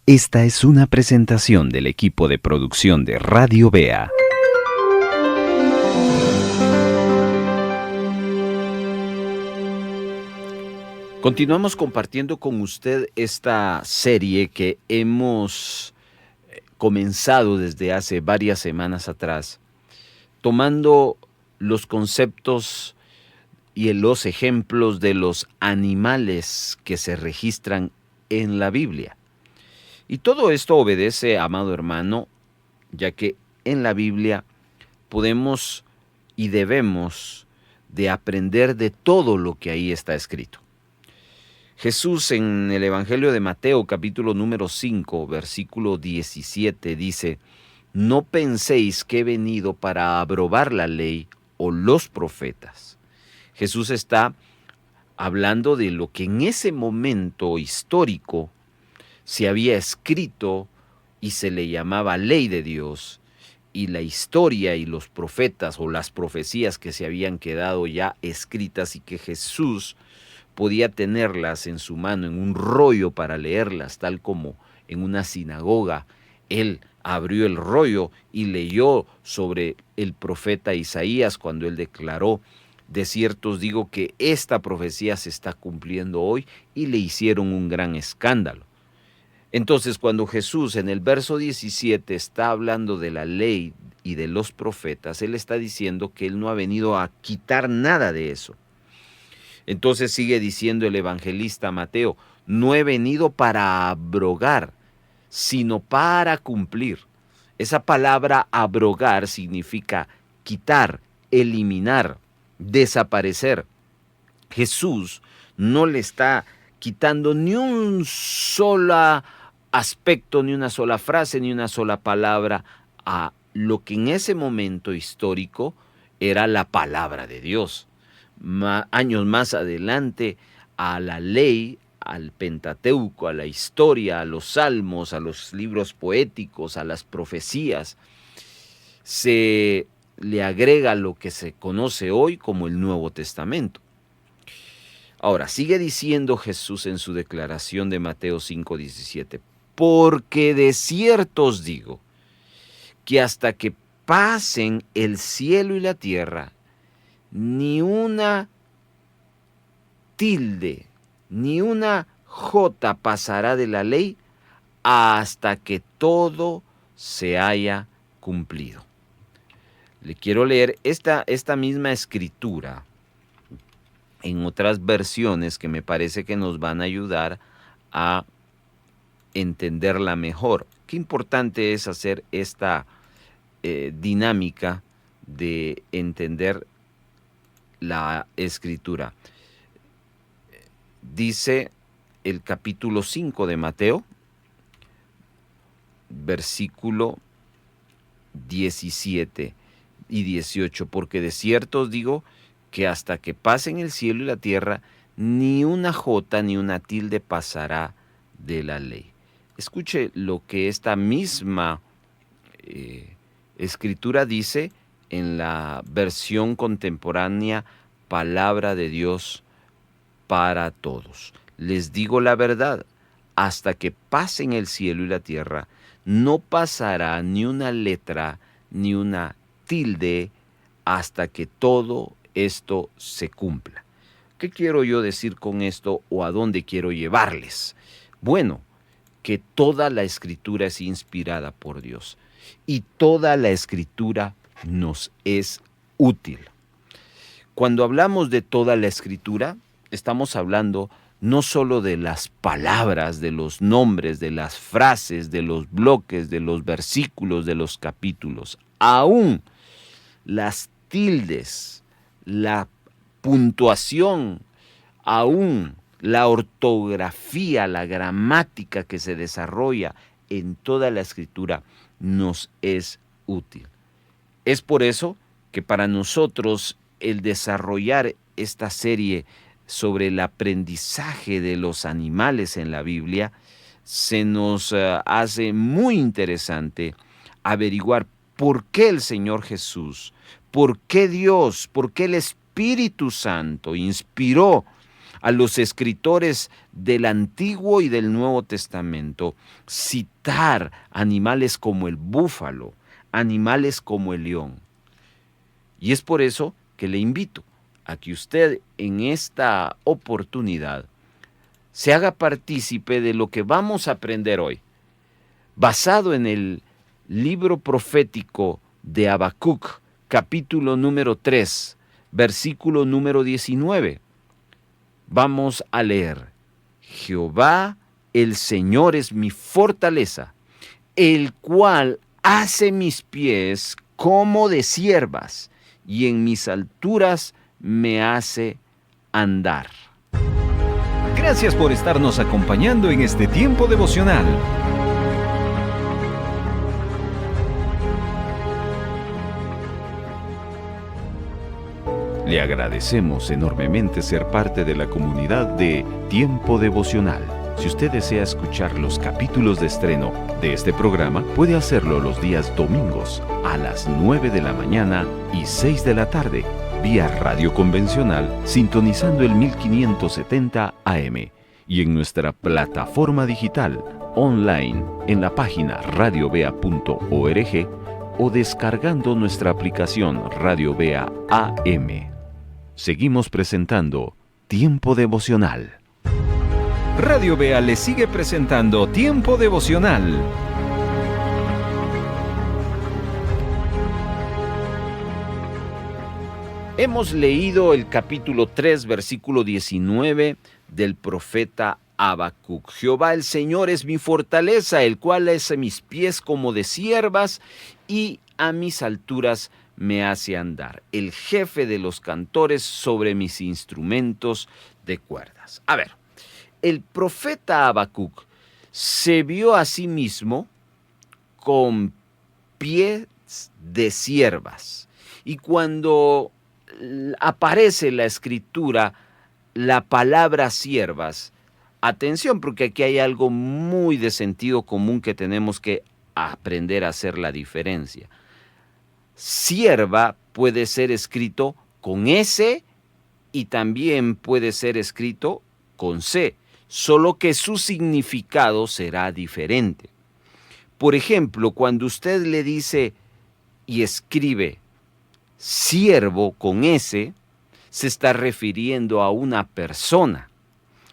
Esta es una presentación del equipo de producción de Radio Bea. Continuamos compartiendo con usted esta serie que hemos comenzado desde hace varias semanas atrás, tomando los conceptos y los ejemplos de los animales que se registran en la Biblia. Y todo esto obedece, amado hermano, ya que en la Biblia podemos y debemos de aprender de todo lo que ahí está escrito. Jesús en el Evangelio de Mateo, capítulo número 5, versículo 17, dice: «No penséis que he venido para abrogar la ley o los profetas». Jesús está hablando de lo que en ese momento histórico se había escrito y se le llamaba ley de Dios, y la historia y los profetas o las profecías que se habían quedado ya escritas y que Jesús podía tenerlas en su mano, en un rollo para leerlas, tal como en una sinagoga. Él abrió el rollo y leyó sobre el profeta Isaías cuando él declaró: «De cierto os digo que esta profecía se está cumpliendo hoy», y le hicieron un gran escándalo. Entonces, cuando Jesús en el verso 17 está hablando de la ley y de los profetas, él está diciendo que él no ha venido a quitar nada de eso. Entonces sigue diciendo el evangelista Mateo: «No he venido para abrogar, sino para cumplir». Esa palabra abrogar significa quitar, eliminar, desaparecer. Jesús no le está quitando ni un solo aspecto, ni una sola frase, ni una sola palabra a lo que en ese momento histórico era la palabra de Dios. Años más adelante, a la ley, al Pentateuco, a la historia, a los salmos, a los libros poéticos, a las profecías, se le agrega lo que se conoce hoy como el Nuevo Testamento. Ahora, sigue diciendo Jesús en su declaración de Mateo 5:17: «Porque de cierto os digo que hasta que pasen el cielo y la tierra, ni una tilde, ni una jota pasará de la ley hasta que todo se haya cumplido». Le quiero leer esta misma escritura en otras versiones que me parece que nos van a ayudar a entenderla mejor. Qué importante es hacer esta dinámica de entender la escritura. Dice el capítulo 5 de Mateo, versículo 17 y 18: «Porque de cierto os digo que hasta que pasen el cielo y la tierra, ni una jota ni una tilde pasará de la ley». Escuche lo que esta misma escritura dice en la versión contemporánea Palabra de Dios para Todos. «Les digo la verdad, hasta que pasen el cielo y la tierra, no pasará ni una letra ni una tilde hasta que todo esto se cumpla». ¿Qué quiero yo decir con esto o a dónde quiero llevarles? Bueno, que toda la escritura es inspirada por Dios y toda la escritura nos es útil. Cuando hablamos de toda la escritura, estamos hablando no solo de las palabras, de los nombres, de las frases, de los bloques, de los versículos, de los capítulos. Aún las tildes, la puntuación, aún la ortografía, la gramática que se desarrolla en toda la escritura nos es útil. Es por eso que para nosotros el desarrollar esta serie sobre el aprendizaje de los animales en la Biblia se nos hace muy interesante averiguar por qué el Señor Jesús, por qué Dios, por qué el Espíritu Santo inspiró a los escritores del Antiguo y del Nuevo Testamento citar animales como el búfalo, animales como el león. Y es por eso que le invito a que usted en esta oportunidad se haga partícipe de lo que vamos a aprender hoy, basado en el libro profético de Habacuc, capítulo número 3, versículo número 19. Vamos a leer: Jehová, el Señor es mi fortaleza, el cual hace mis pies como de ciervas, y en mis alturas me hace andar. Gracias por estarnos acompañando en este tiempo devocional. Le agradecemos enormemente ser parte de la comunidad de Tiempo Devocional. Si usted desea escuchar los capítulos de estreno de este programa, puede hacerlo los días domingos a las 9 de la mañana y 6 de la tarde, vía radio convencional, sintonizando el 1570 AM y en nuestra plataforma digital online en la página radiovea.org o descargando nuestra aplicación Radio Vea AM. Seguimos presentando Tiempo Devocional. Radio Vea le sigue presentando Tiempo Devocional. Hemos leído el capítulo 3, versículo 19 del profeta Habacuc. Jehová el Señor es mi fortaleza, el cual hace mis pies como de ciervas y a mis alturas me hace andar. El jefe de los cantores sobre mis instrumentos de cuerdas. A ver, el profeta Habacuc se vio a sí mismo con pies de ciervas. Y cuando aparece en la escritura la palabra siervas, atención, porque aquí hay algo muy de sentido común que tenemos que aprender a hacer la diferencia. Sierva puede ser escrito con S y también puede ser escrito con C, solo que su significado será diferente. Por ejemplo, cuando usted le dice y escribe siervo con S, se está refiriendo a una persona.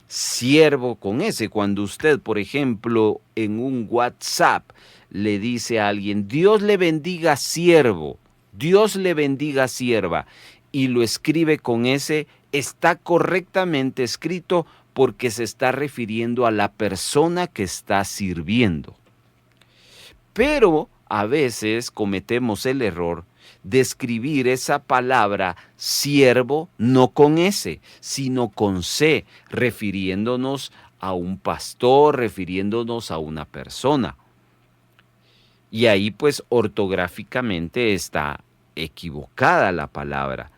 Siervo con S, cuando usted, por ejemplo, en un WhatsApp le dice a alguien, Dios le bendiga siervo, Dios le bendiga sierva, y lo escribe con S, está correctamente escrito porque se está refiriendo a la persona que está sirviendo. Pero a veces cometemos el error de escribir esa palabra siervo no con S, sino con C, refiriéndonos a un pastor, refiriéndonos a una persona. Y ahí pues ortográficamente está equivocada la palabra,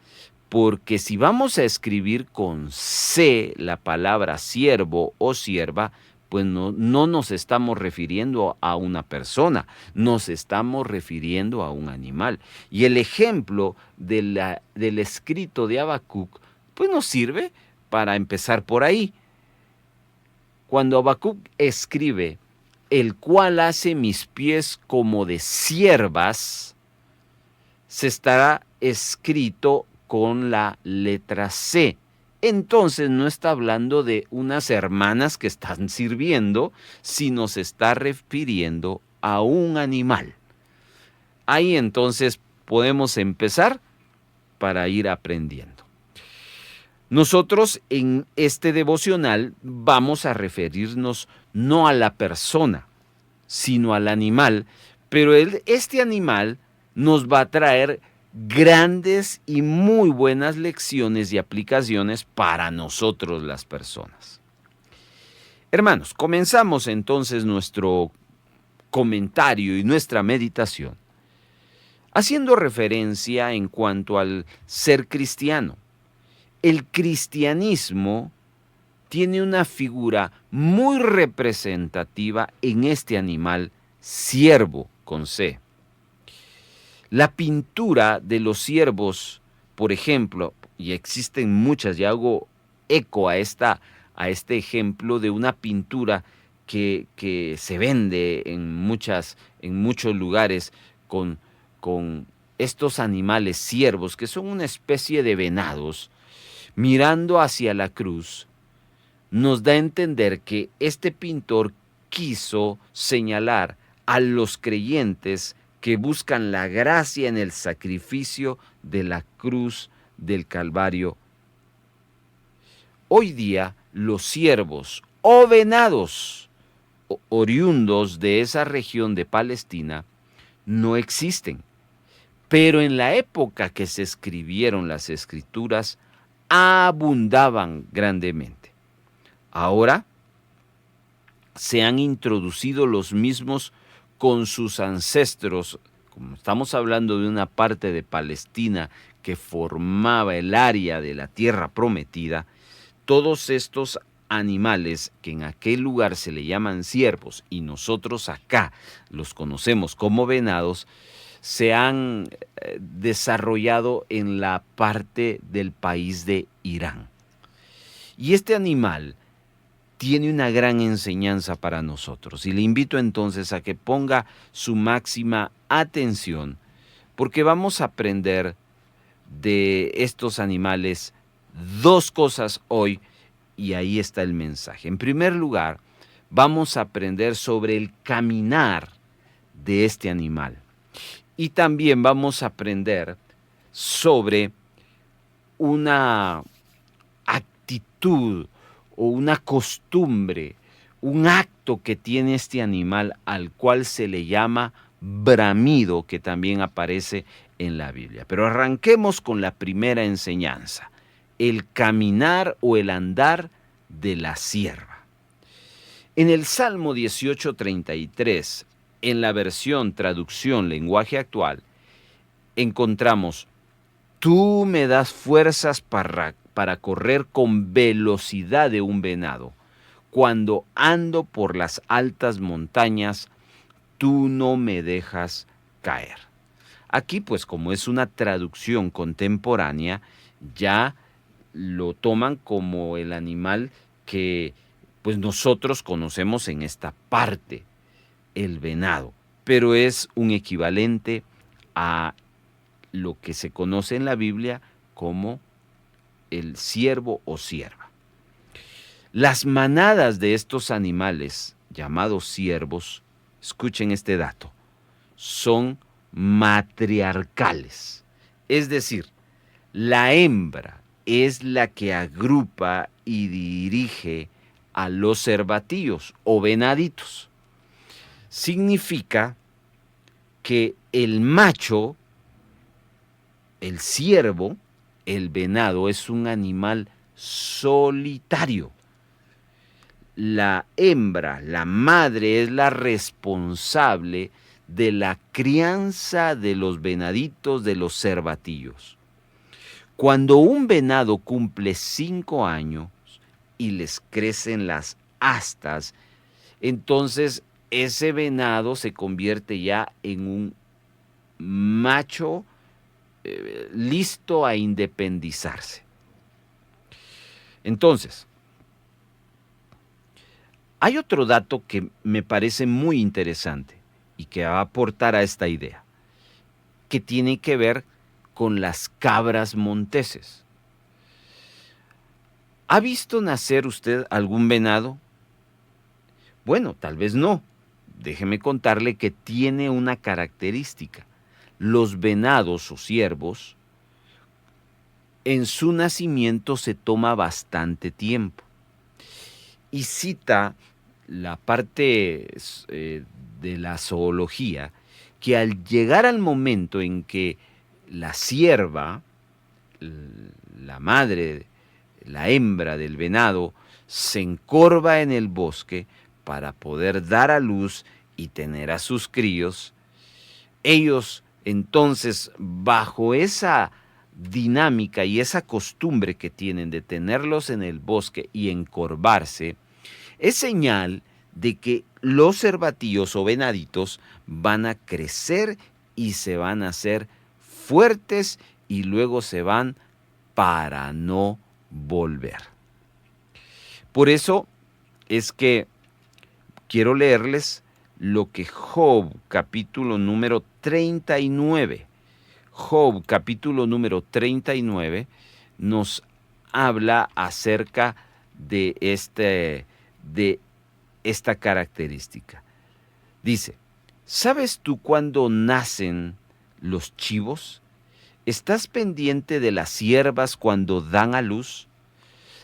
porque si vamos a escribir con C la palabra siervo o sierva, pues no nos estamos refiriendo a una persona, nos estamos refiriendo a un animal. Y el ejemplo del escrito de Habacuc, pues nos sirve para empezar por ahí. Cuando Habacuc escribe, el cual hace mis pies como de ciervas, se estará escrito con la letra C. Entonces no está hablando de unas hermanas que están sirviendo, sino se está refiriendo a un animal. Ahí entonces podemos empezar para ir aprendiendo. Nosotros en este devocional vamos a referirnos no a la persona, sino al animal, pero este animal nos va a traer grandes y muy buenas lecciones y aplicaciones para nosotros las personas. Hermanos, comenzamos entonces nuestro comentario y nuestra meditación haciendo referencia en cuanto al ser cristiano. El cristianismo tiene una figura muy representativa en este animal ciervo con C. La pintura de los ciervos, por ejemplo, y existen muchas, y hago eco a este ejemplo de una pintura que se vende en muchos lugares con estos animales ciervos, que son una especie de venados, mirando hacia la cruz. Nos da a entender que este pintor quiso señalar a los creyentes que buscan la gracia en el sacrificio de la cruz del Calvario. Hoy día los ciervos o venados oriundos de esa región de Palestina no existen, pero en la época que se escribieron las Escrituras abundaban grandemente. Ahora se han introducido los mismos con sus ancestros, como estamos hablando de una parte de Palestina que formaba el área de la tierra prometida. Todos estos animales que en aquel lugar se le llaman ciervos y nosotros acá los conocemos como venados, se han desarrollado en la parte del país de Irán. Y este animal tiene una gran enseñanza para nosotros y le invito entonces a que ponga su máxima atención, porque vamos a aprender de estos animales dos cosas hoy, y ahí está el mensaje. En primer lugar, vamos a aprender sobre el caminar de este animal. Y también vamos a aprender sobre una actitud o una costumbre, un acto que tiene este animal al cual se le llama bramido, que también aparece en la Biblia. Pero arranquemos con la primera enseñanza: el caminar o el andar de la sierva. En el Salmo 18:33, en la versión traducción lenguaje actual, encontramos: tú me das fuerzas para correr con velocidad de un venado. Cuando ando por las altas montañas, tú no me dejas caer. Aquí, pues, como es una traducción contemporánea, ya lo toman como el animal que pues nosotros conocemos en esta parte, el venado, pero es un equivalente a lo que se conoce en la Biblia como el ciervo o cierva. Las manadas de estos animales, llamados ciervos, escuchen este dato, son matriarcales, es decir, la hembra es la que agrupa y dirige a los cervatillos o venaditos. Significa que el macho, el ciervo, el venado, es un animal solitario. La hembra, la madre, es la responsable de la crianza de los venaditos, de los cervatillos. Cuando un venado cumple 5 años y les crecen las astas, entonces ese venado se convierte ya en un macho listo a independizarse. Entonces, hay otro dato que me parece muy interesante y que va a aportar a esta idea, que tiene que ver con las cabras monteses. ¿Ha visto nacer usted algún venado? Bueno, tal vez no. Déjeme contarle que tiene una característica. Los venados o ciervos, en su nacimiento se toma bastante tiempo. Y cita la parte de la zoología, que al llegar al momento en que la cierva, la madre, la hembra del venado, se encorva en el bosque para poder dar a luz y tener a sus críos, ellos entonces, bajo esa dinámica y esa costumbre que tienen de tenerlos en el bosque y encorvarse, es señal de que los cervatillos o venaditos van a crecer y se van a hacer fuertes y luego se van para no volver. Por eso es que quiero leerles lo que Job, capítulo número 39, Job, capítulo número 39, nos habla acerca de esta característica. Dice, ¿sabes tú cuándo nacen los chivos? ¿Estás pendiente de las ciervas cuando dan a luz?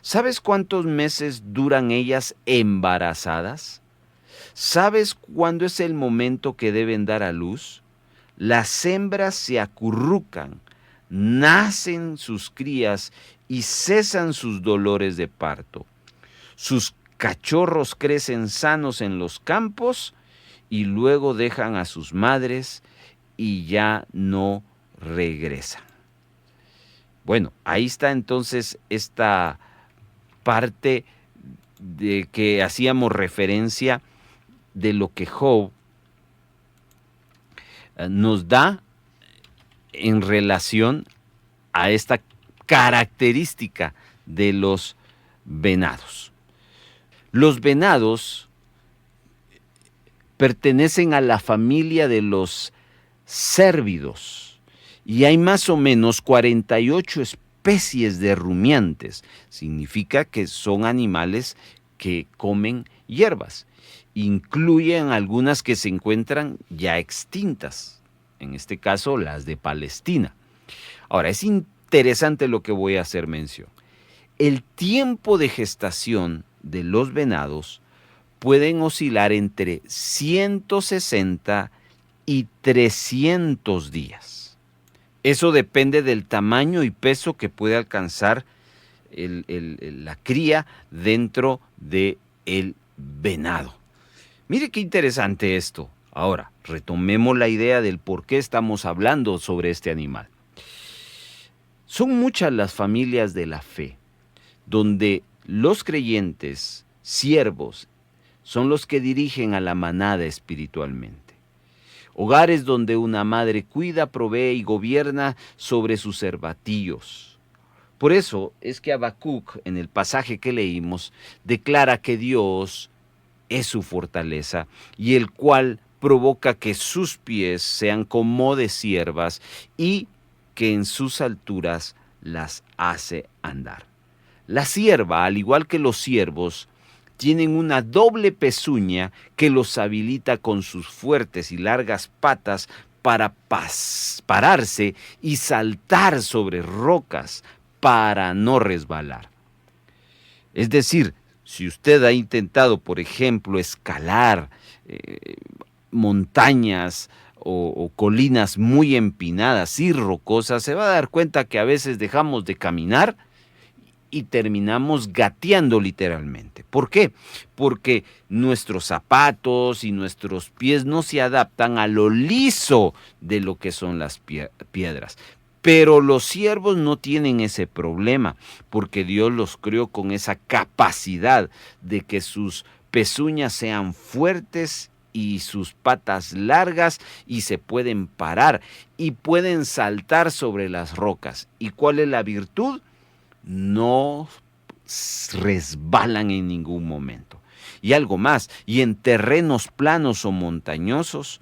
¿Sabes cuántos meses duran ellas embarazadas? ¿Sabes cuándo es el momento que deben dar a luz? Las hembras se acurrucan, nacen sus crías y cesan sus dolores de parto. Sus cachorros crecen sanos en los campos y luego dejan a sus madres y ya no regresan. Bueno, ahí está entonces esta parte de que hacíamos referencia de lo que Job nos da en relación a esta característica de los venados. Los venados pertenecen a la familia de los cérvidos y hay más o menos 48 especies de rumiantes. Significa que son animales que comen hierbas. Incluyen algunas que se encuentran ya extintas, en este caso las de Palestina. Ahora, es interesante lo que voy a hacer mención. El tiempo de gestación de los venados pueden oscilar entre 160 y 300 días. Eso depende del tamaño y peso que puede alcanzar la cría dentro del venado. Mire qué interesante esto. Ahora, retomemos la idea del por qué estamos hablando sobre este animal. Son muchas las familias de la fe, donde los creyentes, siervos, son los que dirigen a la manada espiritualmente. Hogares donde una madre cuida, provee y gobierna sobre sus cervatillos. Por eso es que Habacuc, en el pasaje que leímos, declara que Dios es su fortaleza y el cual provoca que sus pies sean como de ciervas y que en sus alturas las hace andar. La cierva, al igual que los ciervos, tienen una doble pezuña que los habilita con sus fuertes y largas patas para pararse y saltar sobre rocas para no resbalar. Es decir, si usted ha intentado, por ejemplo, escalar montañas o colinas muy empinadas y rocosas, se va a dar cuenta que a veces dejamos de caminar y terminamos gateando literalmente. ¿Por qué? Porque nuestros zapatos y nuestros pies no se adaptan a lo liso de lo que son las piedras. Pero los ciervos no tienen ese problema, porque Dios los creó con esa capacidad de que sus pezuñas sean fuertes y sus patas largas y se pueden parar y pueden saltar sobre las rocas. ¿Y cuál es la virtud? No resbalan en ningún momento. Y algo más, y en terrenos planos o montañosos,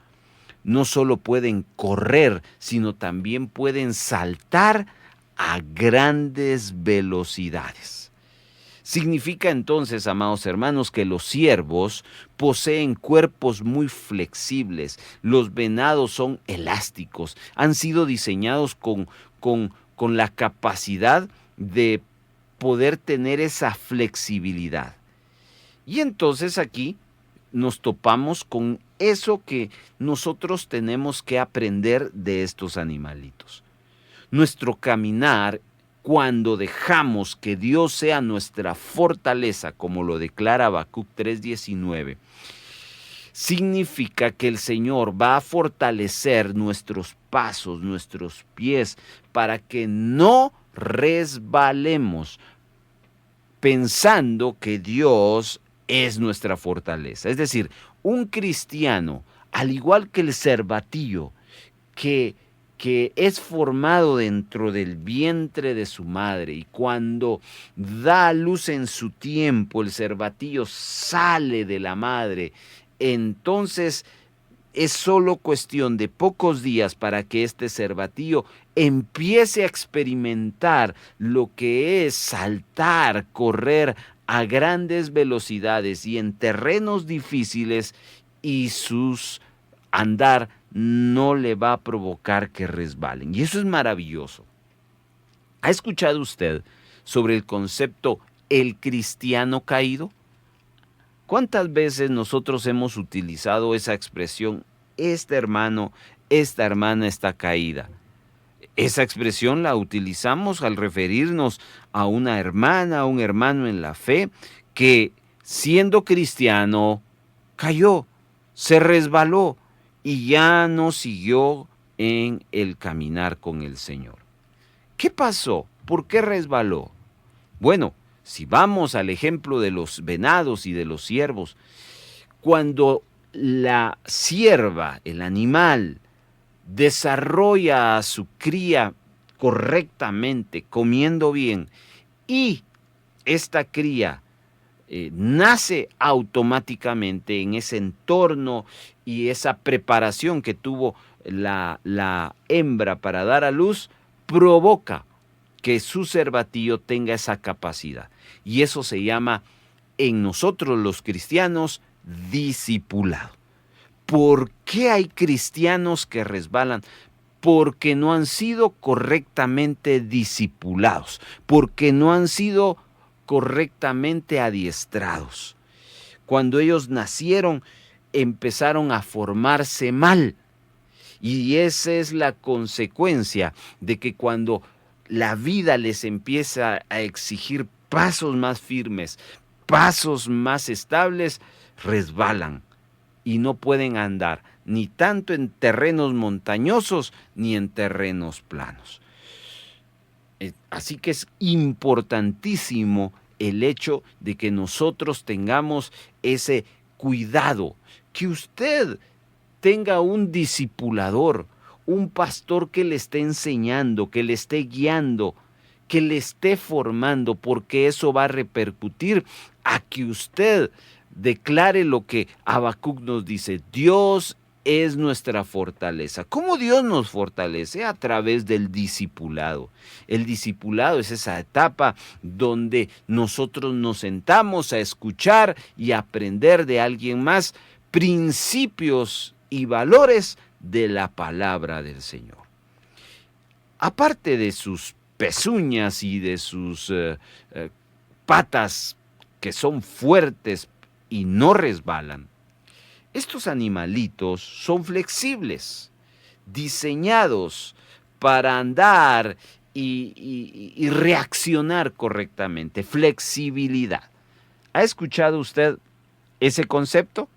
no solo pueden correr, sino también pueden saltar a grandes velocidades. Significa entonces, amados hermanos, que los ciervos poseen cuerpos muy flexibles, los venados son elásticos, han sido diseñados con la capacidad de poder tener esa flexibilidad. Y entonces aquí nos topamos con eso que nosotros tenemos que aprender de estos animalitos. Nuestro caminar, cuando dejamos que Dios sea nuestra fortaleza, como lo declara Habacuc 3:19, significa que el Señor va a fortalecer nuestros pasos, nuestros pies, para que no resbalemos, pensando que Dios es nuestra fortaleza. Es decir, un cristiano, al igual que el cervatillo, que que es formado dentro del vientre de su madre y cuando da a luz en su tiempo, el cervatillo sale de la madre, entonces es solo cuestión de pocos días para que este cervatillo empiece a experimentar lo que es saltar, correr a grandes velocidades y en terrenos difíciles, y sus andar no le va a provocar que resbalen. Y eso es maravilloso. ¿Ha escuchado usted sobre el concepto el cristiano caído? ¿Cuántas veces nosotros hemos utilizado esa expresión, este hermano, esta hermana está caída? Esa expresión la utilizamos al referirnos a una hermana, a un hermano en la fe que siendo cristiano cayó, se resbaló y ya no siguió en el caminar con el Señor. ¿Qué pasó? ¿Por qué resbaló? Bueno, si vamos al ejemplo de los venados y de los ciervos, cuando la cierva, el animal, desarrolla a su cría correctamente, comiendo bien, y esta cría nace automáticamente en ese entorno y esa preparación que tuvo la hembra para dar a luz, provoca que su cervatillo tenga esa capacidad. Y eso se llama, en nosotros los cristianos, discipulado. ¿Por qué hay cristianos que resbalan? Porque no han sido correctamente discipulados, porque no han sido correctamente adiestrados. Cuando ellos nacieron, empezaron a formarse mal. Y esa es la consecuencia de que cuando la vida les empieza a exigir pasos más firmes, pasos más estables, resbalan y no pueden andar ni tanto en terrenos montañosos ni en terrenos planos. Así que es importantísimo el hecho de que nosotros tengamos ese cuidado, que usted tenga un discipulador, un pastor que le esté enseñando, que le esté guiando, que le esté formando, porque eso va a repercutir a que usted declare lo que Habacuc nos dice: Dios es nuestra fortaleza. ¿Cómo Dios nos fortalece? A través del discipulado. El discipulado es esa etapa donde nosotros nos sentamos a escuchar y aprender de alguien más principios y valores de la palabra del Señor. Aparte de sus pezuñas y de sus patas que son fuertes y no resbalan, estos animalitos son flexibles, diseñados para andar y reaccionar correctamente. Flexibilidad. ¿Ha escuchado usted ese concepto?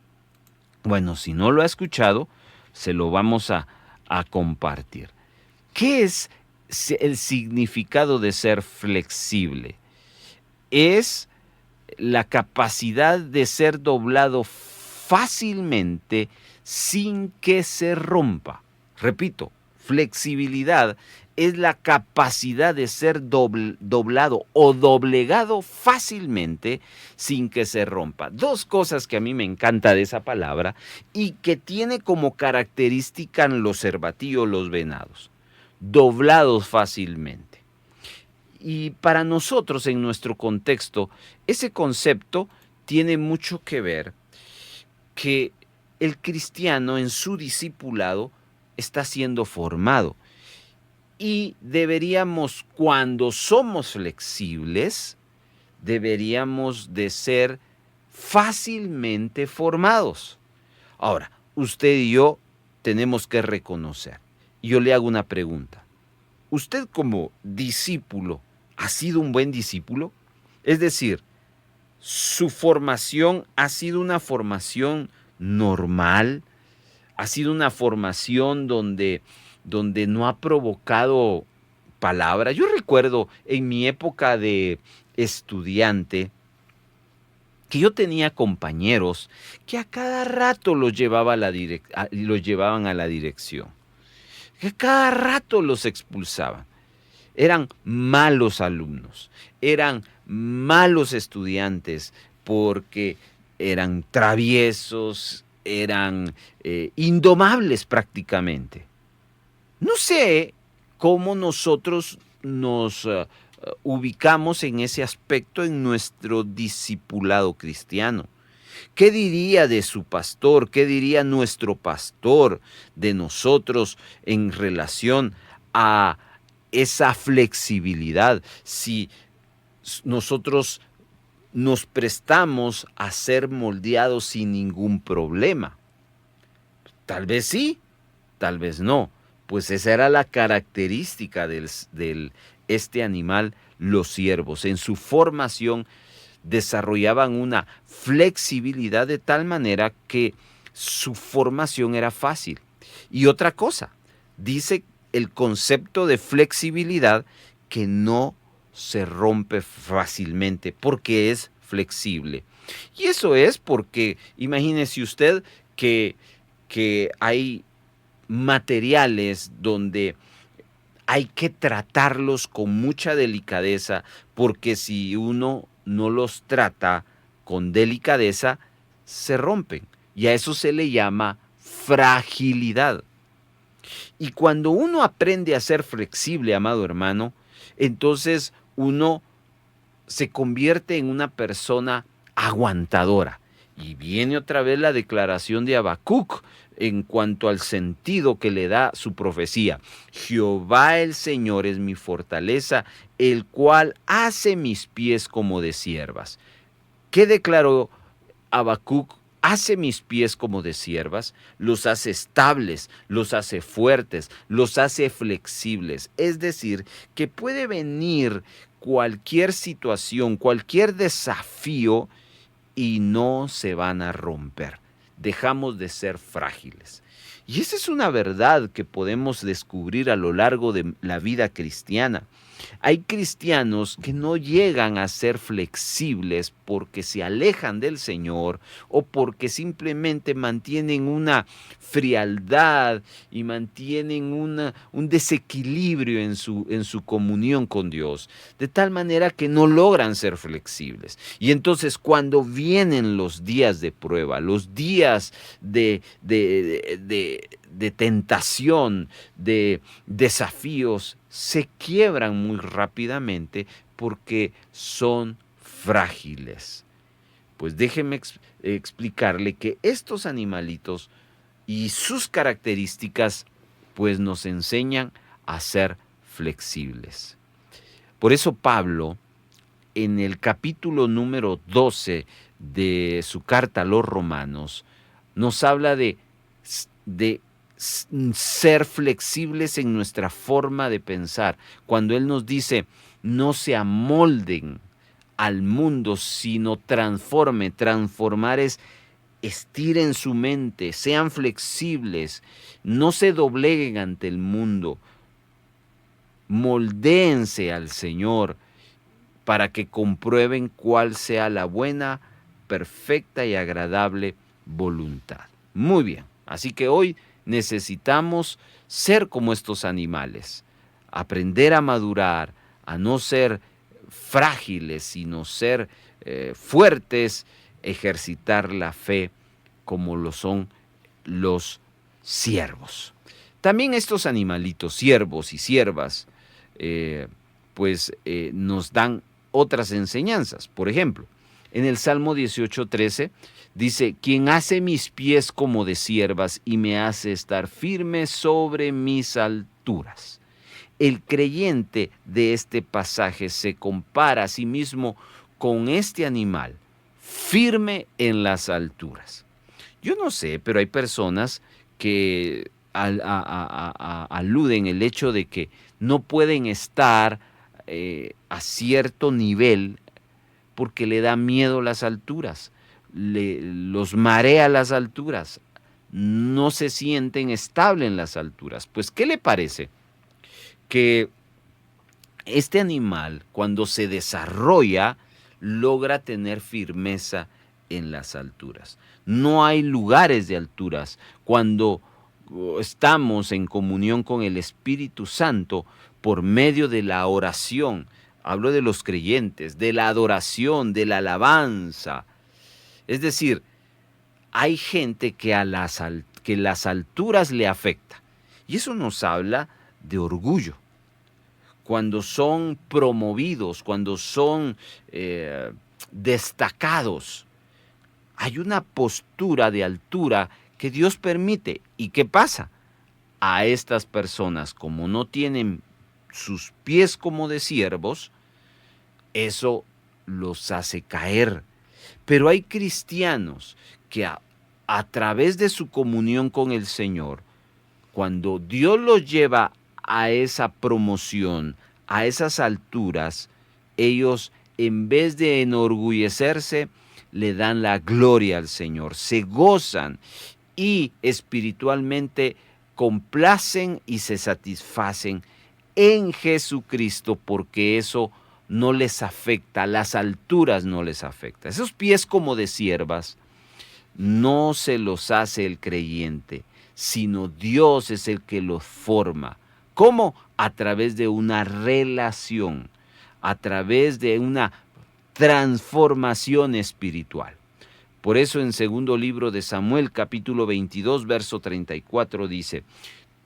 Bueno, si no lo ha escuchado, se lo vamos a compartir. ¿Qué es el significado de ser flexible? Es la capacidad de ser doblado fácilmente sin que se rompa. Repito, flexibilidad es la capacidad de ser doblado o doblegado fácilmente sin que se rompa. Dos cosas que a mí me encanta de esa palabra y que tiene como característica los cervatillos, los venados: doblados fácilmente. Y para nosotros, en nuestro contexto, ese concepto tiene mucho que ver que el cristiano en su discipulado está siendo formado. Y deberíamos, cuando somos flexibles, deberíamos de ser fácilmente formados. Ahora, usted y yo tenemos que reconocer. Yo le hago una pregunta. ¿Usted como discípulo ha sido un buen discípulo? Es decir, ¿su formación ha sido una formación normal? ¿Ha sido una formación donde no ha provocado palabra? Yo recuerdo en mi época de estudiante que yo tenía compañeros que a cada rato los llevaban a la dirección. que cada rato los expulsaban. Eran malos alumnos, eran malos estudiantes porque eran traviesos, eran indomables prácticamente. No sé cómo nosotros nos ubicamos en ese aspecto en nuestro discipulado cristiano. ¿Qué diría de su pastor? ¿Qué diría nuestro pastor de nosotros en relación a esa flexibilidad? Si nosotros nos prestamos a ser moldeados sin ningún problema. Tal vez sí, tal vez no. Pues esa era la característica de este animal, los ciervos. En su formación desarrollaban una flexibilidad de tal manera que su formación era fácil. Y otra cosa, dice el concepto de flexibilidad que no se rompe fácilmente porque es flexible. Y eso es porque, imagínese usted que hay materiales donde hay que tratarlos con mucha delicadeza, porque si uno no los trata con delicadeza, se rompen. Y a eso se le llama fragilidad. Y cuando uno aprende a ser flexible, amado hermano, entonces uno se convierte en una persona aguantadora. Y viene otra vez la declaración de Habacuc en cuanto al sentido que le da su profecía. Jehová el Señor es mi fortaleza, el cual hace mis pies como de ciervas. ¿Qué declaró Habacuc? Hace mis pies como de ciervas, los hace estables, los hace fuertes, los hace flexibles. Es decir, que puede venir cualquier situación, cualquier desafío y no se van a romper. Dejamos de ser frágiles. Y esa es una verdad que podemos descubrir a lo largo de la vida cristiana. Hay cristianos que no llegan a ser flexibles porque se alejan del Señor o porque simplemente mantienen una frialdad y mantienen un desequilibrio en su comunión con Dios, de tal manera que no logran ser flexibles. Y entonces cuando vienen los días de prueba, los días de tentación, de desafíos, se quiebran muy rápidamente porque son frágiles. Pues déjeme explicarle que estos animalitos y sus características pues nos enseñan a ser flexibles. Por eso Pablo, en el capítulo número 12 de su carta a los Romanos, nos habla de ser flexibles en nuestra forma de pensar. Cuando él nos dice, no se amolden al mundo, sino transformen. Transformar es estiren su mente, sean flexibles, no se dobleguen ante el mundo, moldéense al Señor para que comprueben cuál sea la buena, perfecta y agradable voluntad. Muy bien, así que hoy necesitamos ser como estos animales, aprender a madurar, a no ser frágiles, sino ser fuertes, ejercitar la fe como lo son los ciervos. También estos animalitos, ciervos y ciervas, nos dan otras enseñanzas. Por ejemplo, en el Salmo 18:13 dice, quien hace mis pies como de ciervas y me hace estar firme sobre mis alturas. El creyente de este pasaje se compara a sí mismo con este animal, firme en las alturas. Yo no sé, pero hay personas que aluden el hecho de que no pueden estar a cierto nivel porque le da miedo las alturas, los marea las alturas, no se sienten estables en las alturas. Pues, ¿qué le parece? Que este animal, cuando se desarrolla, logra tener firmeza en las alturas. No hay lugares de alturas. Cuando estamos en comunión con el Espíritu Santo por medio de la oración. Hablo de los creyentes, de la adoración, de la alabanza. Es decir, hay gente que las alturas le afecta. Y eso nos habla de orgullo. Cuando son promovidos, cuando son destacados, hay una postura de altura que Dios permite. ¿Y qué pasa? A estas personas, como no tienen sus pies como de siervos, eso los hace caer. Pero hay cristianos que a través de su comunión con el Señor, cuando Dios los lleva a esa promoción, a esas alturas, ellos, en vez de enorgullecerse, le dan la gloria al Señor, se gozan y espiritualmente complacen y se satisfacen en Jesucristo, porque eso no les afecta, las alturas no les afecta. Esos pies como de siervas no se los hace el creyente, sino Dios es el que los forma. ¿Cómo? A través de una relación, a través de una transformación espiritual. Por eso en segundo libro de Samuel, capítulo 22, verso 34 dice: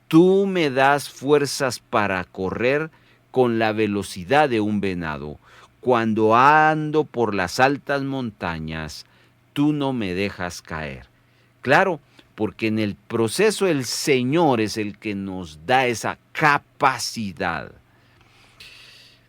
Tú me das fuerzas para correr con la velocidad de un venado. Cuando ando por las altas montañas, tú no me dejas caer. Claro, porque en el proceso el Señor es el que nos da esa capacidad.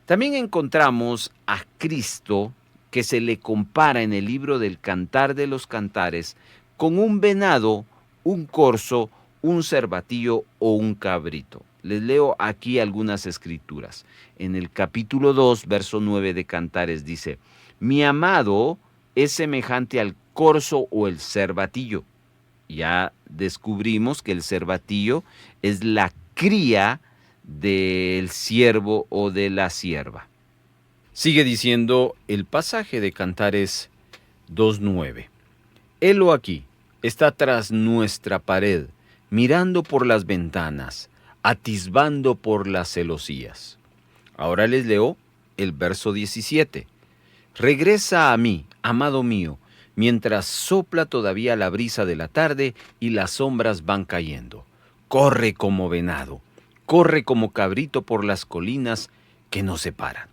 También encontramos a Cristo, que se le compara en el libro del Cantar de los Cantares con un venado, un corzo, un cervatillo o un cabrito. Les leo aquí algunas escrituras. En el capítulo 2, verso 9 de Cantares dice: Mi amado es semejante al corzo o el cervatillo. Ya descubrimos que el cervatillo es la cría del siervo o de la sierva. Sigue diciendo el pasaje de Cantares 2:9. Helo aquí, está tras nuestra pared, mirando por las ventanas, atisbando por las celosías. Ahora les leo el verso 17. Regresa a mí, amado mío, mientras sopla todavía la brisa de la tarde y las sombras van cayendo. Corre como venado, corre como cabrito por las colinas que nos separan.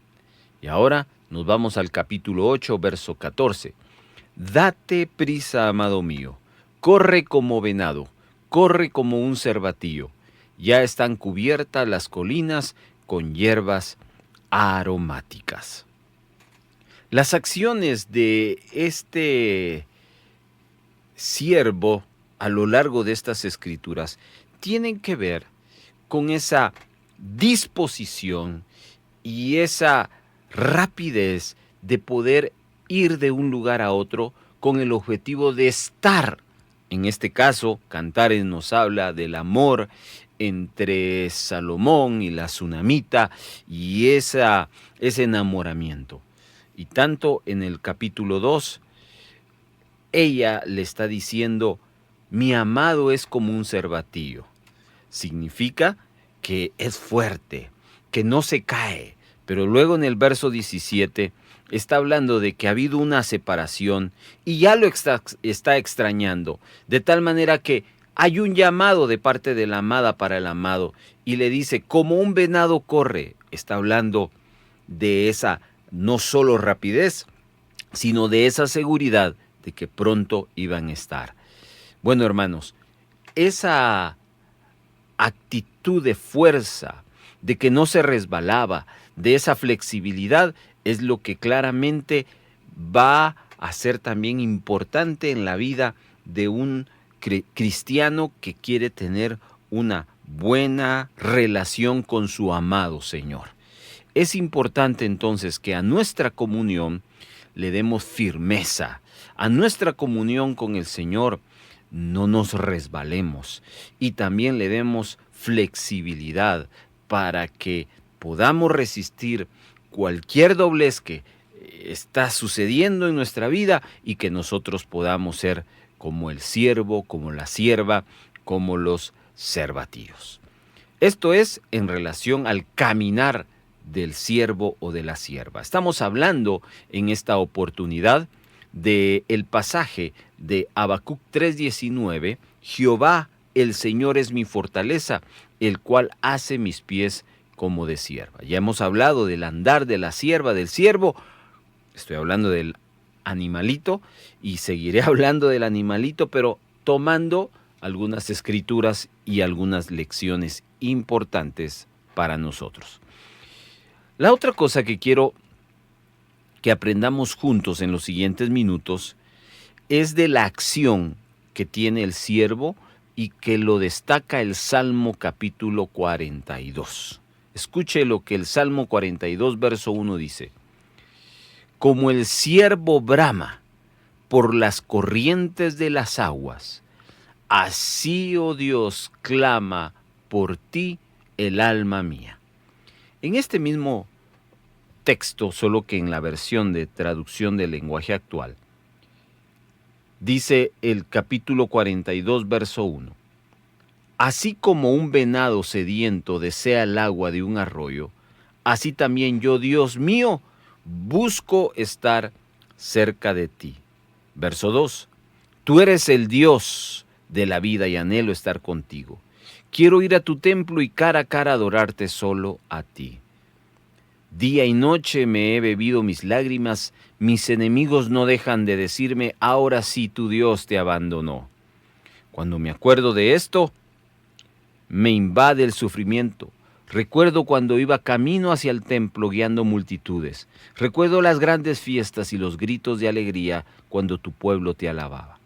Y ahora nos vamos al capítulo 8, verso 14. Date prisa, amado mío, corre como venado, corre como un cervatillo. Ya están cubiertas las colinas con hierbas aromáticas. Las acciones de este siervo a lo largo de estas escrituras tienen que ver con esa disposición y esa rapidez de poder ir de un lugar a otro con el objetivo de estar. En este caso, Cantares nos habla del amor entre Salomón y la Sunamita y ese enamoramiento. Y tanto en el capítulo 2, ella le está diciendo: mi amado es como un cervatillo. Significa que es fuerte, que no se cae. Pero luego en el verso 17 está hablando de que ha habido una separación y ya lo está extrañando. De tal manera que hay un llamado de parte de la amada para el amado y le dice: como un venado corre. Está hablando de esa no solo rapidez, sino de esa seguridad de que pronto iban a estar. Bueno, hermanos, esa actitud de fuerza, de que no se resbalaba, de esa flexibilidad, es lo que claramente va a ser también importante en la vida de un cristiano que quiere tener una buena relación con su amado Señor. Es importante entonces que a nuestra comunión le demos firmeza, a nuestra comunión con el Señor no nos resbalemos y también le demos flexibilidad para que podamos resistir cualquier doblez que está sucediendo en nuestra vida y que nosotros podamos ser como el siervo, como la sierva, como los ser batidos. Esto es en relación al caminar del siervo o de la sierva. Estamos hablando en esta oportunidad del pasaje de Habacuc 3:19, Jehová el Señor es mi fortaleza, el cual hace mis pies como de sierva. Ya hemos hablado del andar de la sierva, del siervo, estoy hablando del animalito y seguiré hablando del animalito, pero tomando algunas escrituras y algunas lecciones importantes para nosotros. La otra cosa que quiero que aprendamos juntos en los siguientes minutos es de la acción que tiene el siervo y que lo destaca el Salmo capítulo 42. Escuche lo que el Salmo 42, verso 1 dice. Como el ciervo brama por las corrientes de las aguas, así, oh Dios, clama por ti el alma mía. En este mismo texto, solo que en la versión de traducción del lenguaje actual, dice el capítulo 42, verso 1. Así como un venado sediento desea el agua de un arroyo, así también yo, Dios mío, busco estar cerca de ti. Verso 2. Tú eres el Dios de la vida y anhelo estar contigo. Quiero ir a tu templo y cara a cara adorarte solo a ti. Día y noche me he bebido mis lágrimas, mis enemigos no dejan de decirme, ahora sí tu Dios te abandonó. Cuando me acuerdo de esto, me invade el sufrimiento. Recuerdo cuando iba camino hacia el templo guiando multitudes. Recuerdo las grandes fiestas y los gritos de alegría cuando tu pueblo te alababa.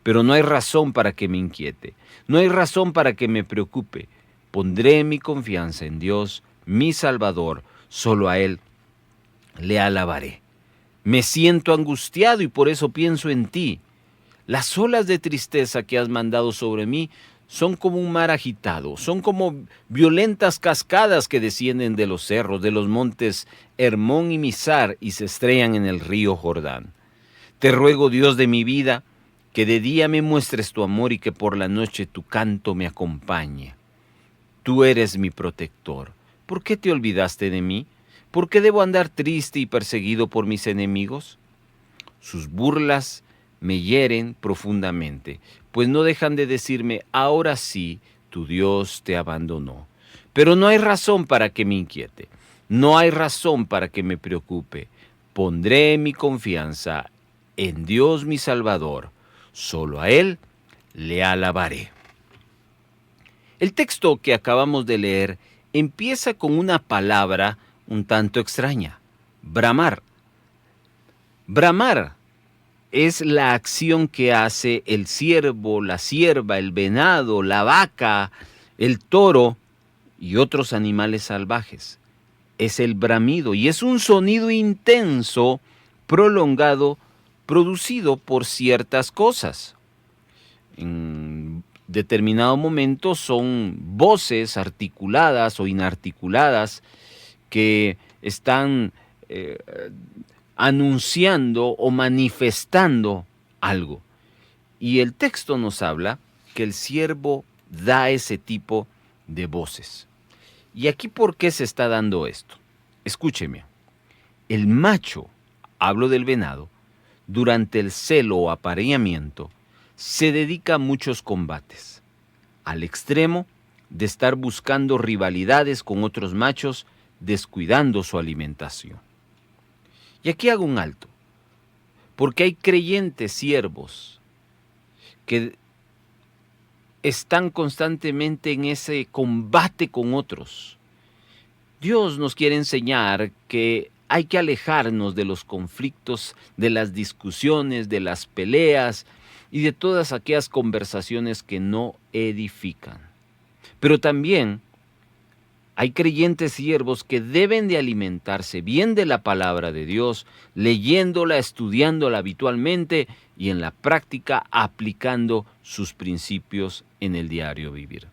Pero no hay razón para que me inquiete, no hay razón para que me preocupe. Pondré mi confianza en Dios, mi Salvador, solo a Él le alabaré. Me siento angustiado y por eso pienso en ti. Las olas de tristeza que has mandado sobre mí son como un mar agitado, son como violentas cascadas que descienden de los cerros, de los montes Hermón y Mizar y se estrellan en el río Jordán. Te ruego, Dios de mi vida, que de día me muestres tu amor y que por la noche tu canto me acompañe. Tú eres mi protector. ¿Por qué te olvidaste de mí? ¿Por qué debo andar triste y perseguido por mis enemigos? Sus burlas me hieren profundamente, pues no dejan de decirme, ahora sí, tu Dios te abandonó. Pero no hay razón para que me inquiete, no hay razón para que me preocupe. Pondré mi confianza en Dios mi Salvador, solo a Él le alabaré. El texto que acabamos de leer empieza con una palabra un tanto extraña, bramar. Bramar es la acción que hace el ciervo, la cierva, el venado, la vaca, el toro y otros animales salvajes. Es el bramido y es un sonido intenso, prolongado, producido por ciertas cosas. En determinado momento son voces articuladas o inarticuladas que están anunciando o manifestando algo. Y el texto nos habla que el siervo da ese tipo de voces. ¿Y aquí por qué se está dando esto? Escúcheme. El macho, hablo del venado, durante el celo o apareamiento, se dedica a muchos combates, al extremo de estar buscando rivalidades con otros machos, descuidando su alimentación. Y aquí hago un alto, porque hay creyentes siervos que están constantemente en ese combate con otros. Dios nos quiere enseñar que hay que alejarnos de los conflictos, de las discusiones, de las peleas y de todas aquellas conversaciones que no edifican. Pero también hay creyentes siervos que deben de alimentarse bien de la palabra de Dios, leyéndola, estudiándola habitualmente y en la práctica aplicando sus principios en el diario vivir.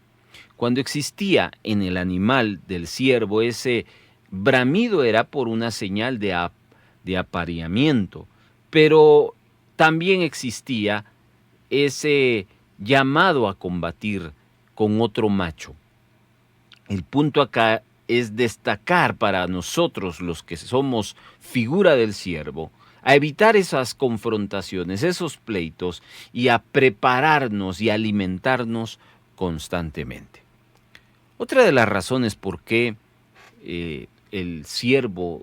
Cuando existía en el animal del ciervo ese bramido era por una señal de apareamiento, pero también existía ese llamado a combatir con otro macho. El punto acá es destacar para nosotros, los que somos figura del siervo, a evitar esas confrontaciones, esos pleitos, y a prepararnos y alimentarnos constantemente. Otra de las razones por qué el siervo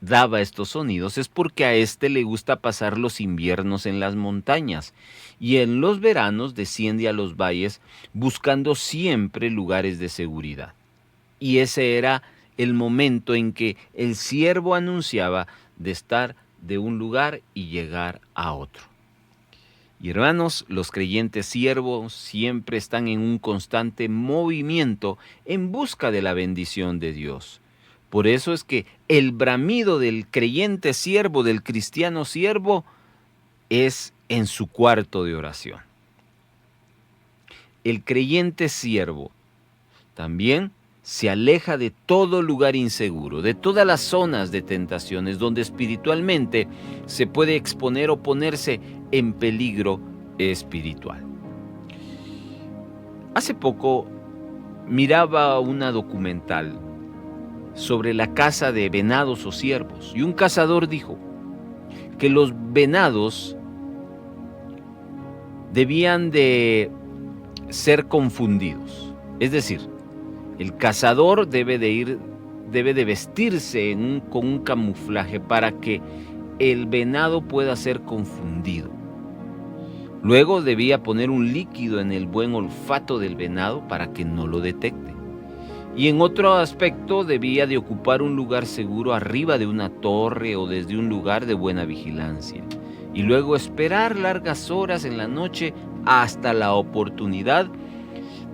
daba estos sonidos es porque a este le gusta pasar los inviernos en las montañas y en los veranos desciende a los valles buscando siempre lugares de seguridad. Y ese era el momento en que el siervo anunciaba de estar de un lugar y llegar a otro. Y hermanos, los creyentes siervos siempre están en un constante movimiento en busca de la bendición de Dios. Por eso es que el bramido del creyente siervo, del cristiano siervo, es en su cuarto de oración. El creyente siervo también se aleja de todo lugar inseguro, de todas las zonas de tentaciones donde espiritualmente se puede exponer o ponerse en peligro espiritual. Hace poco miraba una documental sobre la caza de venados o ciervos y un cazador dijo que los venados debían de ser confundidos, es decir, el cazador debe de vestirse con un camuflaje para que el venado pueda ser confundido. Luego debía poner un líquido en el buen olfato del venado para que no lo detecte. Y en otro aspecto debía de ocupar un lugar seguro arriba de una torre o desde un lugar de buena vigilancia. Y luego esperar largas horas en la noche hasta la oportunidad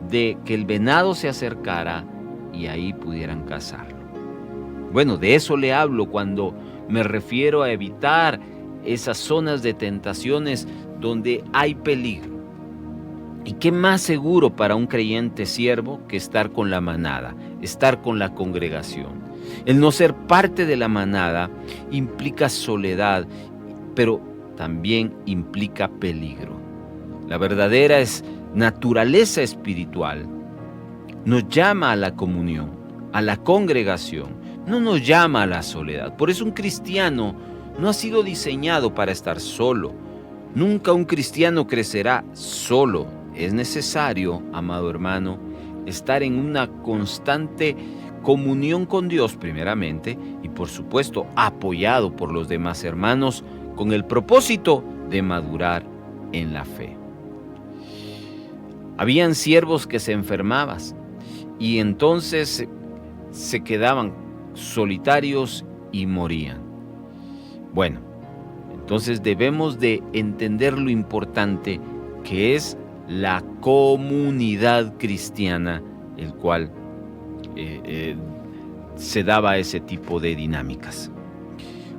de que el venado se acercara y ahí pudieran cazarlo. Bueno, de eso le hablo cuando me refiero a evitar esas zonas de tentaciones donde hay peligro. ¿Y qué más seguro para un creyente siervo que estar con la manada, estar con la congregación? El no ser parte de la manada implica soledad, pero también implica peligro. La verdadera naturaleza espiritual nos llama a la comunión, a la congregación, no nos llama a la soledad. Por eso un cristiano no ha sido diseñado para estar solo. Nunca un cristiano crecerá solo. Es necesario, amado hermano, estar en una constante comunión con Dios primeramente y por supuesto apoyado por los demás hermanos con el propósito de madurar en la fe. Habían siervos que se enfermaban y entonces se quedaban solitarios y morían. Bueno, entonces debemos de entender lo importante que es la comunidad cristiana, el cual se daba ese tipo de dinámicas.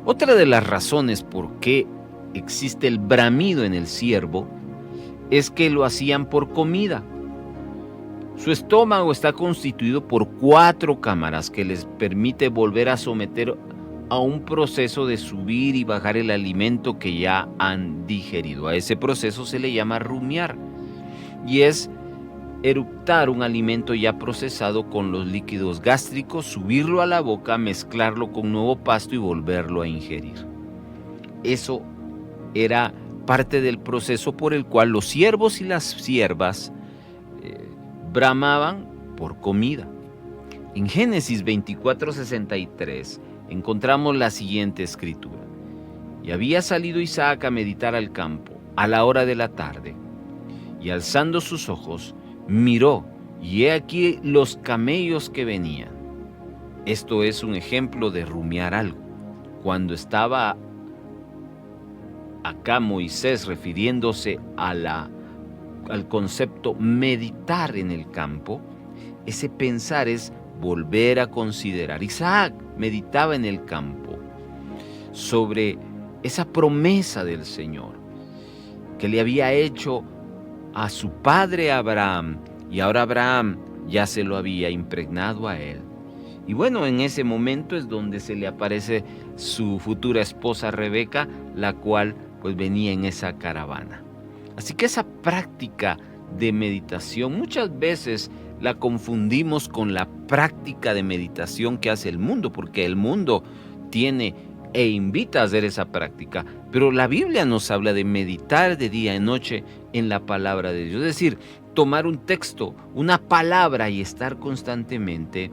Otra de las razones por qué existe el bramido en el siervo es que lo hacían por comida. Su estómago está constituido por 4 cámaras que les permite volver a someter a un proceso de subir y bajar el alimento que ya han digerido. A ese proceso se le llama rumiar y es eructar un alimento ya procesado con los líquidos gástricos, subirlo a la boca, mezclarlo con nuevo pasto y volverlo a ingerir. Eso era parte del proceso por el cual los siervos y las siervas bramaban por comida. En Génesis 24:63 encontramos la siguiente escritura: y había salido Isaac a meditar al campo a la hora de la tarde, y alzando sus ojos miró, y he aquí los camellos que venían. Esto es un ejemplo de rumiar algo. Cuando estaba acá Moisés refiriéndose al concepto meditar en el campo, ese pensar es volver a considerar. Isaac meditaba en el campo sobre esa promesa del Señor que le había hecho a su padre Abraham, y ahora Abraham ya se lo había impregnado a él. Y bueno, en ese momento es donde se le aparece su futura esposa Rebeca, la cual pues venía en esa caravana. Así que esa práctica de meditación, muchas veces la confundimos con la práctica de meditación que hace el mundo, porque el mundo tiene e invita a hacer esa práctica, pero la Biblia nos habla de meditar de día y noche en la palabra de Dios, es decir, tomar un texto, una palabra y estar constantemente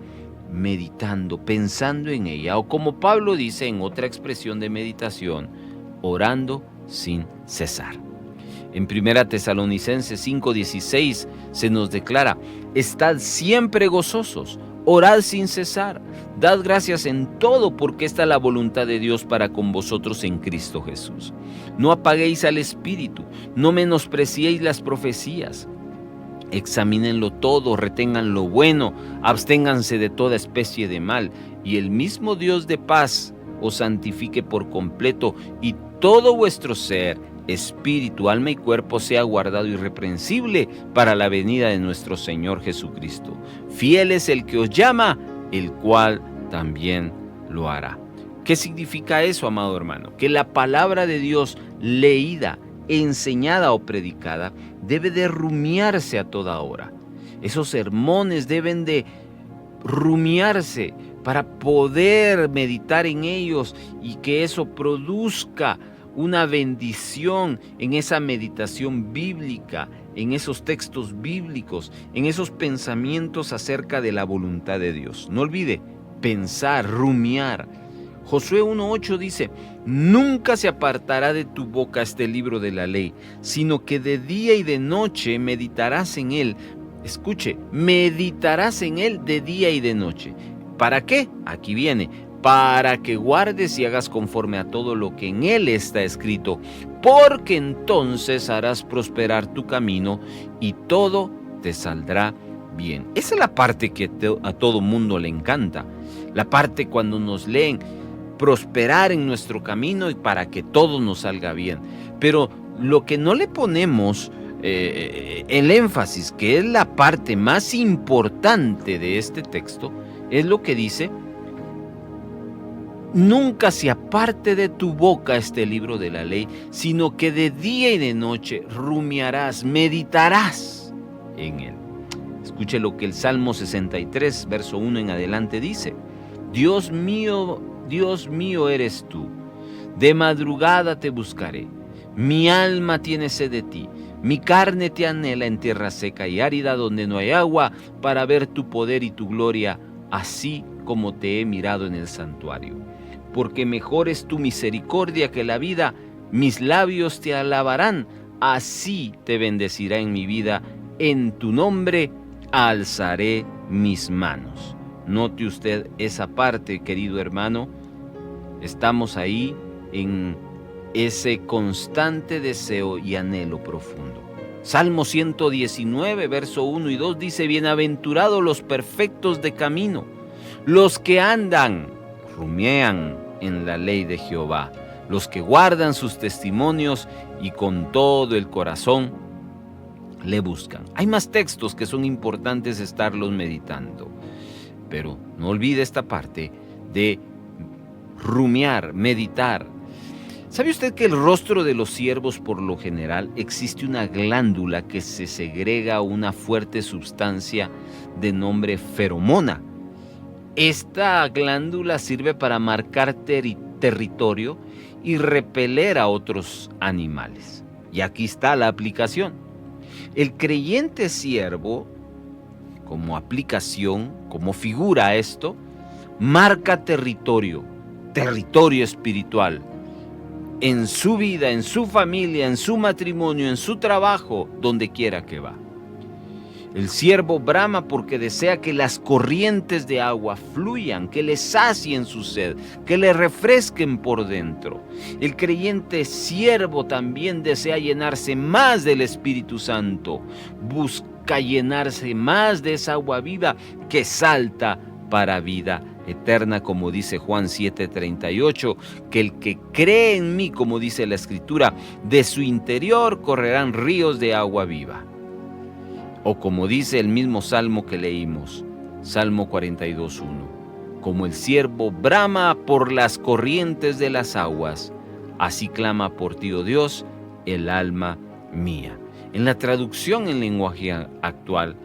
meditando, pensando en ella, o como Pablo dice en otra expresión de meditación, orando sin cesar. En 1 Tesalonicenses 5:16 se nos declara: estad siempre gozosos, orad sin cesar, dad gracias en todo, porque esta es la voluntad de Dios para con vosotros en Cristo Jesús. No apaguéis al Espíritu, no menospreciéis las profecías. Examínenlo todo, retengan lo bueno, absténganse de toda especie de mal, y el mismo Dios de paz os santifique por completo, y todo vuestro ser, espíritu, alma y cuerpo sea guardado irreprensible para la venida de nuestro Señor Jesucristo. Fiel es el que os llama, el cual también lo hará. ¿Qué significa eso, amado hermano? Que la palabra de Dios leída, enseñada o predicada debe de rumiarse a toda hora. Esos sermones deben de rumiarse para poder meditar en ellos y que eso produzca una bendición en esa meditación bíblica, en esos textos bíblicos, en esos pensamientos acerca de la voluntad de Dios. No olvide pensar, rumiar. Josué 1:8 dice: nunca se apartará de tu boca este libro de la ley, sino que de día y de noche meditarás en él. Escuche, meditarás en él de día y de noche. ¿Para qué? Aquí viene: para que guardes y hagas conforme a todo lo que en él está escrito, porque entonces harás prosperar tu camino y todo te saldrá bien. Esa es la parte que a todo mundo le encanta, la parte cuando nos leen: prosperar en nuestro camino y para que todo nos salga bien. Pero lo que no le ponemos el énfasis, que es la parte más importante de este texto, es lo que dice: nunca se aparte de tu boca este libro de la ley, sino que de día y de noche rumiarás, meditarás en él. Escuche lo que el Salmo 63, verso 1 en adelante dice: Dios mío eres tú, de madrugada te buscaré, mi alma tiene sed de ti, mi carne te anhela en tierra seca y árida donde no hay agua, para ver tu poder y tu gloria, así como te he mirado en el santuario. Porque mejor es tu misericordia que la vida, mis labios te alabarán, así te bendecirá en mi vida, en tu nombre alzaré mis manos. Note usted esa parte, querido hermano. Estamos ahí en ese constante deseo y anhelo profundo. Salmo 119, verso 1 y 2 dice: bienaventurados los perfectos de camino, los que andan, rumian en la ley de Jehová, los que guardan sus testimonios y con todo el corazón le buscan. Hay más textos que son importantes estarlos meditando, pero no olvide esta parte de rumiar, meditar. ¿Sabe usted que el rostro de los ciervos, por lo general, existe una glándula que se segrega una fuerte sustancia de nombre feromona? Esta glándula sirve para marcar territorio y repeler a otros animales. Y aquí está la aplicación. El creyente ciervo, como aplicación, como figura a esto, marca territorio espiritual, en su vida, en su familia, en su matrimonio, en su trabajo, donde quiera que va. El ciervo brama porque desea que las corrientes de agua fluyan, que le sacien su sed, que le refresquen por dentro. El creyente ciervo también desea llenarse más del Espíritu Santo, busca llenarse más de esa agua viva que salta para vida eterna, como dice Juan 7:38, que el que cree en mí, como dice la Escritura, de su interior correrán ríos de agua viva. O como dice el mismo Salmo que leímos, Salmo 42:1, como el ciervo brama por las corrientes de las aguas, así clama por ti, oh Dios, el alma mía. En la traducción en lenguaje actual,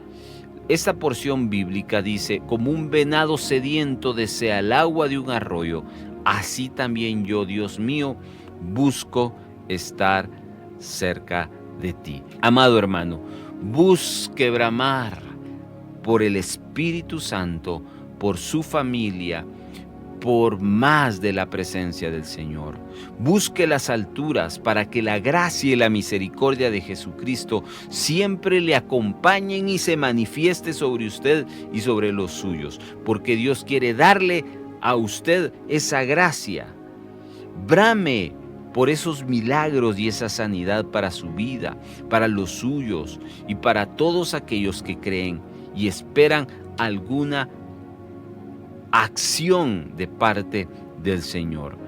esta porción bíblica dice: como un venado sediento desea el agua de un arroyo, así también yo, Dios mío, busco estar cerca de ti. Amado hermano, busque bramar por el Espíritu Santo, por su familia, por más de la presencia del Señor. Busque las alturas para que la gracia y la misericordia de Jesucristo siempre le acompañen y se manifieste sobre usted y sobre los suyos, porque Dios quiere darle a usted esa gracia. Brame por esos milagros y esa sanidad para su vida, para los suyos y para todos aquellos que creen y esperan alguna acción de parte del Señor.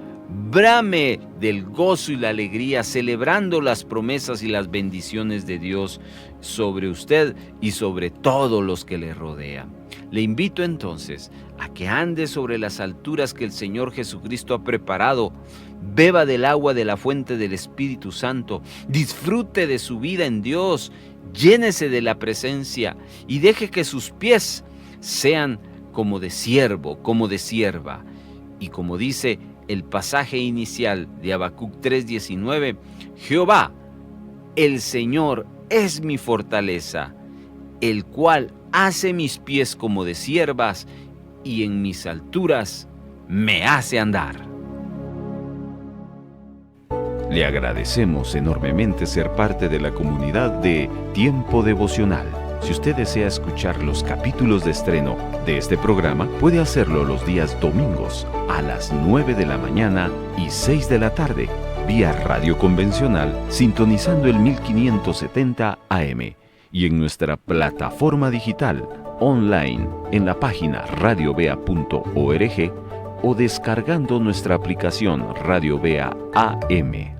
Brame del gozo y la alegría, celebrando las promesas y las bendiciones de Dios sobre usted y sobre todos los que le rodean. Le invito entonces a que ande sobre las alturas que el Señor Jesucristo ha preparado. Beba del agua de la fuente del Espíritu Santo. Disfrute de su vida en Dios. Llénese de la presencia y deje que sus pies sean como de siervo, como de sierva. Y como dice el pasaje inicial de Habacuc 3:19, Jehová, el Señor, es mi fortaleza, el cual hace mis pies como de siervas y en mis alturas me hace andar. Le agradecemos enormemente ser parte de la comunidad de Tiempo Devocional. Si usted desea escuchar los capítulos de estreno de este programa, puede hacerlo los días domingos a las 9 de la mañana y 6 de la tarde, vía radio convencional, sintonizando el 1570 AM y en nuestra plataforma digital online en la página radiovea.org o descargando nuestra aplicación Radio Vea AM.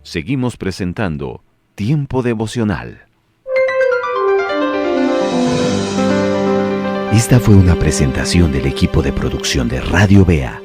Seguimos presentando Tiempo Devocional. Esta fue una presentación del equipo de producción de Radio Vea.